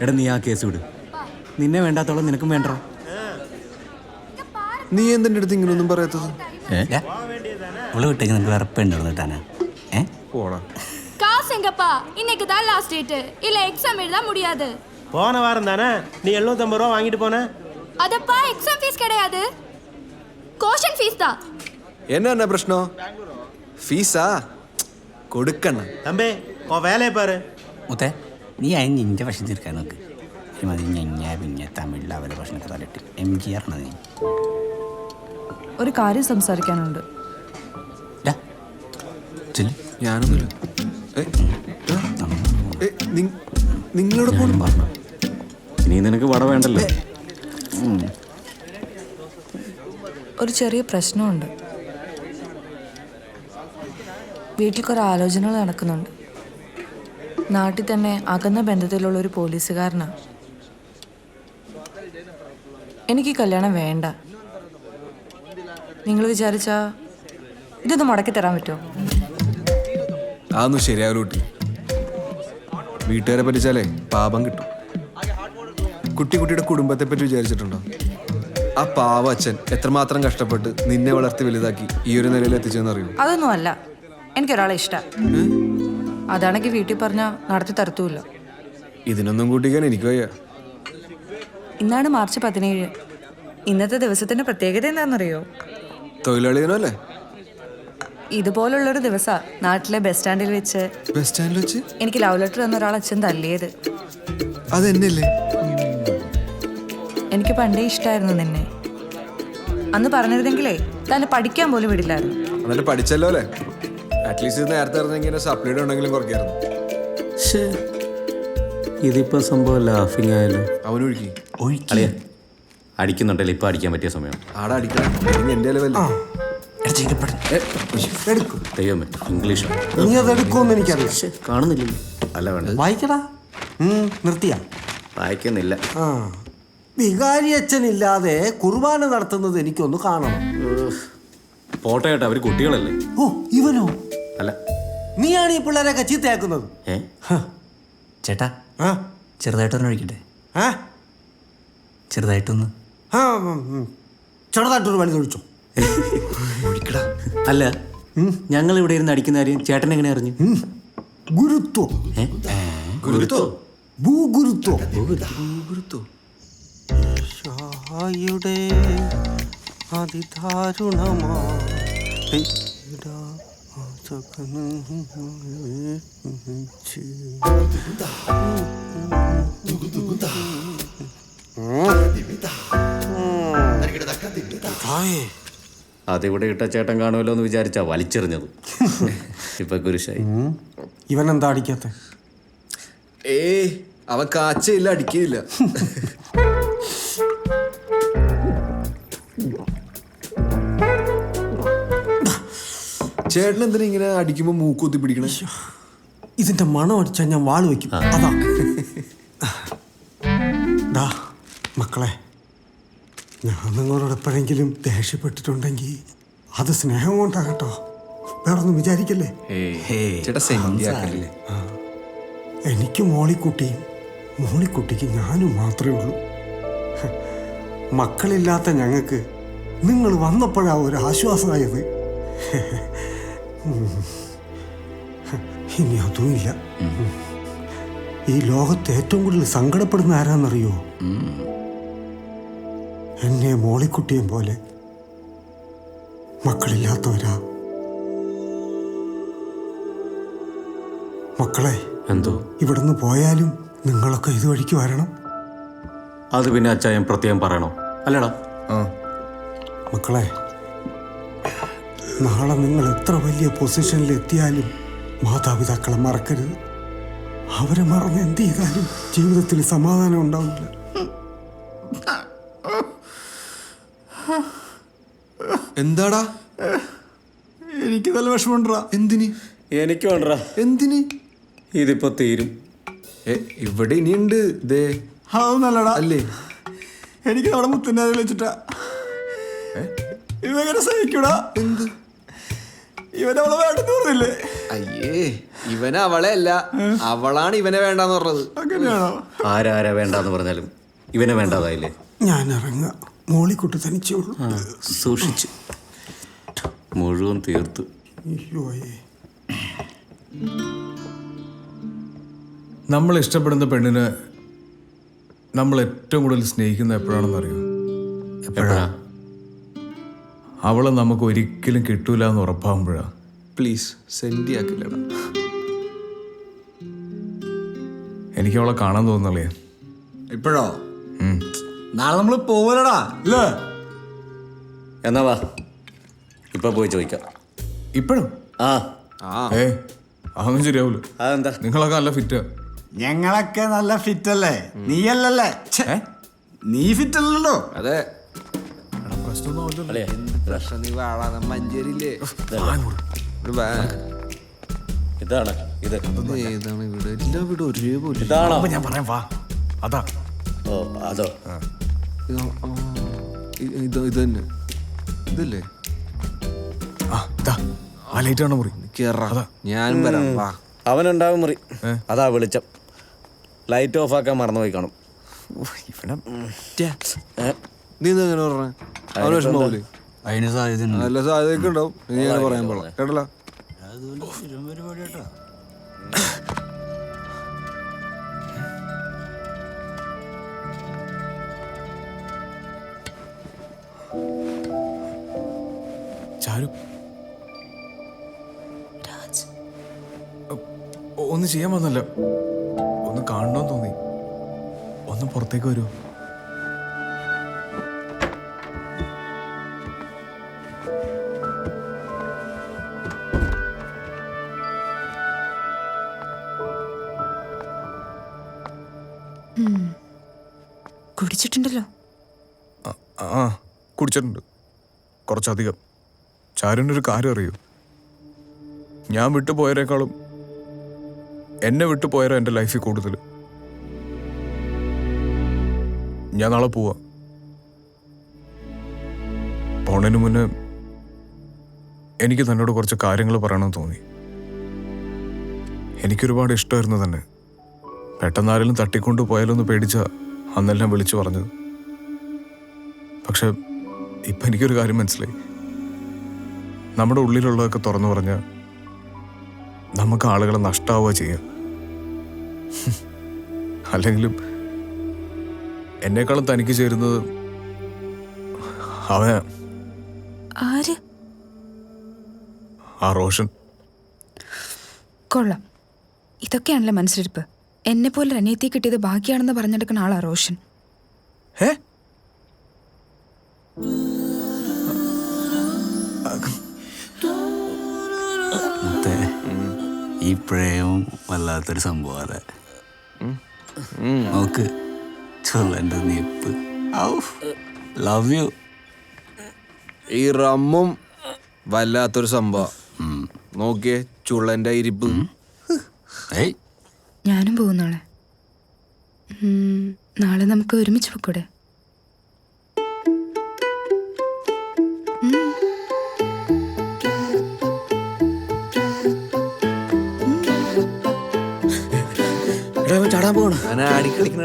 എടാ നീ ആ കേസ് വിട്. നിന്നെ വേണ്ടാത്തോളം നിനക്കും വേണ്ട. നീ എന്തിൻ്റെ അടുത്ത് ഇങ്ങനൊന്നും പറയാത്തത്? ഇവള് വിട്ടേക്ക് നിനക്ക് വെറുപ്പുണ്ടായിരുന്നു കിട്ടാനാ. പോടാ. காசு எங்கப்பா? இன்னைக்கு தான் லாஸ்ட் டேட். இல்ல எக்ஸாம் எழுத முடியாது. போன வாரம் தானே நீ 750 ரூபா வாங்கிட்டு போன. அதப்பா எக்ஸாம் ஃபீஸ் கிடையாது. கோஷன் ஃபீஸ் தான். என்ன பிரச்சனை? ഫീസാ കൊടുക്കണം. தம்பி உன் வேலையை பாரு. മുത്തേ നീ അതിന് നിന്റെ ഭക്ഷണം തീർക്കാൻ നോക്ക്. മതി ഞഞ്ഞ പിന്നെ തമിഴിൽ അവരുടെ ഭക്ഷണമൊക്കെ തലയിട്ട് MGR ആണ് നീ. ഒരു കാര്യം സംസാരിക്കാനുണ്ട്. ഞാനൊന്നുമില്ല. നിങ്ങളോട് പോലും പറഞ്ഞു. ഇനി നിനക്ക് വട വേണ്ടല്ലോ. ഒരു ചെറിയ പ്രശ്നമുണ്ട്. വീട്ടിൽ കുറേ ആലോചനകൾ നടക്കുന്നുണ്ട്. നാട്ടിൽ തന്നെ അകന്ന ബന്ധത്തിലുള്ള ഒരു പോലീസുകാരനാണ്. എനിക്ക് കല്യാണം വേണ്ട. നിങ്ങൾ വിചാരിച്ചാ ഇതൊന്ന് മുടക്കി തരാൻ പറ്റുമോ? അതൊന്നും ശരിയാവില്ല കുട്ടി. വീട്ടുകാരെ പറ്റിച്ചാലേ പാപം കിട്ടും. കുട്ടിയുടെ കുടുംബത്തെ പറ്റി വിചാരിച്ചിട്ടുണ്ടോ? ആ പാവ അച്ഛൻ എത്രമാത്രം കഷ്ടപ്പെട്ട് നിന്നെ വളർത്തി വലുതാക്കി ഈ ഒരു നിലയിൽ എത്തിച്ചെന്ന് അറിയൂ. അതൊന്നും അല്ല. എനിക്കൊരാളെ ഇഷ്ടം. അതാണെങ്കിൽ വീട്ടിൽ പറഞ്ഞാൽ നടത്തി തരത്തുമില്ല. ഇതിനൊന്നും കൂട്ടിക്കാൻ എനിക്ക് വയ്യ. ഇന്നാണ് മാർച്ച് 17. ഇന്നത്തെ ദിവസത്തിന്റെ പ്രത്യേകത എന്താണെന്നറിയോ? തൊഴിലാളി ദിനമല്ലേ? ഇതുപോലുള്ളൊരു ദിവസമാണ് നാട്ടിലെ ബസ് സ്റ്റാൻഡിൽ വെച്ച് എനിക്ക് ലവ് ലെറ്റർ തന്ന ഒരാൾ അച്ഛൻ തല്ലിയത്. അതെന്നല്ലേ? എനിക്ക് പണ്ടേ ഇഷ്ടമായിരുന്നു നിന്നെ. അന്ന് പറഞ്ഞിരുന്നെങ്കിലേ തന്നെ പഠിക്കാൻ പോലും വിടില്ലായിരുന്നു. എന്നിട്ട് പഠിച്ചല്ലോ അല്ലേ? അറ്റ്ലീസ്റ്റ് നേരത്തെ അറിഞ്ഞെങ്കിൽ സപ്ലിയുടെ ഉണ്ടെങ്കിലും കുറയ്ക്കായിരുന്നു. ഇതിപ്പോ സംഭവം ലാഫിങ് ആയാലും അവനൊഴുക്കി അടിക്കുന്നുണ്ടല്ലോ. ഇപ്പൊ അടിക്കാൻ പറ്റിയ സമയം. ആടെ അടിക്കണം. എന്റെ ലെവല് ദൈവമേ, ഇംഗ്ലീഷ് നീ അതെടുക്കുമെന്ന് എനിക്കറിയാം. കാണുന്നില്ലല്ലോ. അല്ല വേണ്ട, വായിക്കടാ. നിർത്തിയാ? വായിക്കുന്നില്ല. വികാരി അച്ഛനില്ലാതെ കുർബാന നടത്തുന്നത് എനിക്കൊന്ന് കാണണം. പോട്ടെ ചേട്ടാ, അവര് കുട്ടികളല്ലേ. ഓ, ഇവനോ? അല്ല, നീയാണ് ഈ പിള്ളേരൊക്കെ ചീത്തയാക്കുന്നത്. ചേട്ടാ ചെറുതായിട്ടൊന്ന് ഒഴിക്കട്ടെ. ചെറുതായിട്ടൊന്ന് ചെറുതായിട്ടൊരു വഴി തൊഴിച്ചോ. അല്ല, ഞങ്ങൾ ഇവിടെ ഇരുന്ന് അടിക്കുന്ന കാര്യം ചേട്ടൻ എങ്ങനെ അറിഞ്ഞു? ഗുരുത്വം. ഗുരുത്തോ? ഭൂഗുരുത്വം. യുടെ അതിദാരുണമാ അതിവിടെ ഇട്ട ചേട്ടൻ കാണുമല്ലോ എന്ന് വിചാരിച്ചാ വലിച്ചെറിഞ്ഞത്. ഇപ്പൊ കുരിശായി. ഇവൻ എന്താ അടിക്കാത്ത? അവൻ കാച്ചയില്ല, അടിക്കയില്ല. ചേട്ടൻ എന്തിനാ ഇങ്ങനെ അടിക്കുമ്പോ മൂക്കുത്തി പിടിക്കണേ? ഇതിന്റെ മണം അടിച്ചാൽ ഞാൻ വാള് വെക്കും. അതാ ഡാ മക്കളെ, ഞാൻ നിങ്ങളോട് എപ്പോഴെങ്കിലും ദേഷ്യപ്പെട്ടിട്ടുണ്ടെങ്കിൽ അത് സ്നേഹം കൊണ്ടാ കേട്ടോ. വേറൊന്നും വിചാരിക്കല്ലേ. എനിക്ക് മോളിക്കുട്ടിക്ക് ഞാനും മാത്രമേ ഉള്ളൂ. മക്കളില്ലാത്ത ഞങ്ങൾക്ക് നിങ്ങൾ വന്നപ്പോഴാ ഒരു ആശ്വാസമായത്. ഇനി അതുമില്ല. ഈ ലോകത്ത് ഏറ്റവും കൂടുതൽ സങ്കടപ്പെടുന്ന ആരാന്നറിയോ? എന്നെ മോളിക്കുട്ടിയും പോലെ മക്കളില്ലാത്തവരാ. മക്കളെ, എന്തോ ഇവിടുന്ന് പോയാലും നിങ്ങളൊക്കെ ഇതുവഴിക്ക് വരണം. അത് പിന്നെ അച്ചായൻ പ്രത്യേകം പറയണോ? അല്ലടാ മക്കളെ, നാളെ നിങ്ങൾ എത്ര വലിയ പൊസിഷനിൽ എത്തിയാലും മാതാപിതാക്കളെ മറക്കരുത്. അവരെ മറന്ന് എന്ത് ചെയ്താലും ജീവിതത്തിൽ സമാധാനം ഉണ്ടാവില്ല. എന്താടാ? എനിക്ക് നല്ല വിഷമമുണ്ടാ. എന്തിന്? എനിക്ക് വേണ്ട. എന്തിന്? ഇതിപ്പോ തീരും. ഇവിടെ ഇനിയുണ്ട്. നല്ലടാ അല്ലേ? എനിക്ക് അവിടെ മുത്തന്നെ വെച്ചിട്ടാ. ഇവങ്ങനെ സഹിക്കൂടാ. എന്ത്? ഇവനവളെ വേണ്ടെന്ന് പറഞ്ഞില്ലേ? അയ്യേ, ഇവന് അവളെ അല്ല, അവളാണ് ഇവനെ വേണ്ടാന്ന് പറഞ്ഞത്. അങ്ങനെയാണോ? ആരാരാ വേണ്ടാന്ന് പറഞ്ഞാലും ഇവനെ വേണ്ടാതായില്ലേ? ഞാൻ ഇറങ്ങാം. മോളിക്കുട്ടി തനിച്ചുള്ളൂ. സൂക്ഷിച്ച് മുഴുവൻ തീർത്തു. അയ്യോയേ. നമ്മൾ ഇഷ്ടപ്പെടുന്ന പെണ്ണിനെ നമ്മൾ ഏറ്റവും കൂടുതൽ സ്നേഹിക്കുന്ന എപ്പോഴാണെന്ന് അറിയോ? എപ്പോഴാ? അവളെ നമുക്ക് ഒരിക്കലും കിട്ടൂല എന്ന് ഉറപ്പാകുമ്പോഴാ. പ്ലീസ് സെൻഡി ആക്കില്ലടാ. എനിക്ക് അവളെ കാണാൻ തോന്നുന്നല്ലേ. ഇപ്പോഴോ? നാളെ നമ്മൾ പോവലടാ അല്ലേ? എന്നാ വാ, ഇപ്പൊ പോയി ചോദിക്കാം. ഇപ്പോഴും ആ അതൊന്നും ശരിയാവൂല. അതെന്താ? നിങ്ങളൊക്കെ നല്ല ഫിറ്റാ. ഞങ്ങളൊക്കെ നല്ല ഫിറ്റ് അല്ലേ? നീയല്ലല്ലേ? നീ ഫിറ്റ് അല്ലല്ലോ. അതെ, അല്ലേ? നീ വാളാ മഞ്ചേരിയില്ലേ? ഇതാണ് ഇത്. ഏതാണ് വീട്? എല്ലാ വീടും ഒരേപോലെ. ഇതാണോ? ഞാൻ പറയാം, വാ. അതാ. ഓ അതോ? ഇത് തന്നെ. ഇതല്ലേ? ആ ലൈറ്റ് ആണ് മുറി. കേറാ, ഞാനും വരാം. വാ. അവനുണ്ടാവും മുറി. അതാ വെളിച്ചം. ലൈറ്റ് ഓഫ് ആക്കാൻ മറന്നുപോയി കാണും. നീ ഇതെങ്ങനെ പറഞ്ഞ? അവന് വിഷമാവൂലേ? അതിന് സാധ്യത നല്ല സാധ്യതയൊക്കെ ഉണ്ടാവും. നീ അങ്ങനെ പറയാൻ പാടില്ല കേട്ടല്ലോ. ചാരു, ഒന്നും ചെയ്യാൻ വന്നല്ല, ഒന്ന് കാണണമെന്ന് തോന്നി. ഒന്ന് പുറത്തേക്ക് വരൂ. കുടിച്ചിട്ടുണ്ടല്ലോ. ആ കുടിച്ചിട്ടുണ്ട്, കുറച്ചധികം. ചാരുവിനൊരു കാര്യം അറിയൂ, ഞാൻ വിട്ടുപോയതിനേക്കാളും എന്നെ വിട്ടുപോയാലോ എൻ്റെ ലൈഫിൽ കൂടുതൽ. ഞാൻ നാളെ പോവാ. പോണതിന് മുന്നേ എനിക്ക് തന്നോട് കുറച്ച് കാര്യങ്ങൾ പറയണമെന്ന് തോന്നി. എനിക്കൊരുപാട് ഇഷ്ടമായിരുന്നു തന്നെ. പെട്ടെന്ന് ആരെങ്കിലും തട്ടിക്കൊണ്ട് പോയാലോ എന്ന് പേടിച്ച അന്നെല്ലാം വിളിച്ചു പറഞ്ഞത്. പക്ഷെ ഇപ്പം എനിക്കൊരു കാര്യം മനസ്സിലായി. നമ്മുടെ ഉള്ളിലുള്ളതൊക്കെ തുറന്നു പറഞ്ഞാൽ നമുക്ക് ആളുകളെ നഷ്ടാവുക ചെയ്യാം. അല്ലെങ്കിലും എന്നെക്കാളും തനിക്ക് ചേരുന്നത് അവനാ. ആര്? ആ റോഷൻ. കൊള്ളാം. ഇതൊക്കെയാണല്ലോ മനസ്സിലിരിപ്പ്. എന്നെ പോലെ അനിയത്തി കിട്ടിയത് ബാക്കിയാണെന്ന് പറഞ്ഞെടുക്കുന്ന ആളാ റോഷൻ. ഈ പ്രേമം വല്ലാത്തൊരു സംഭവം. നോക്ക്, ചൊല്ലൻ്റെ നിപ്പ്. Love you. ഈ റമ്മും വല്ലാത്തൊരു സംഭവം. നോക്കിയേ ചുള്ളന്റെ ഇരിപ്പ്. ഞാനും പോകുന്നോളെ. നാളെ നമുക്ക് ഒരുമിച്ച് പോയിക്കൂടെ? ചാടാൻ പോകണം. അടിക്കളിക്കണ